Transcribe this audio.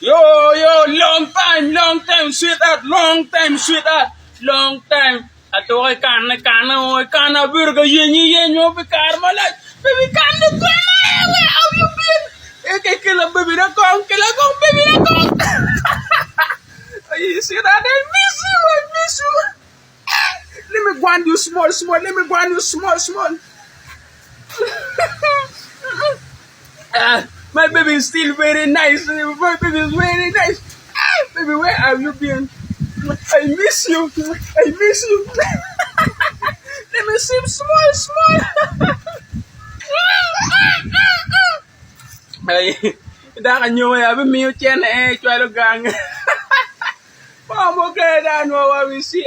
Yo, long time, sweetheart, long time. Ato kay kana burger yen mo pikar mo like, baby kana where have you been? Okay, kila baby na kong, baby na kong. You see that? I miss you. Let me go and do small. My baby is still very nice. My baby is very nice. Baby, where have you been? I miss you. Let me sip small. Ay, da ka nyo ya be mi chen chwa lo gang. Pa mo ke da no wa mi si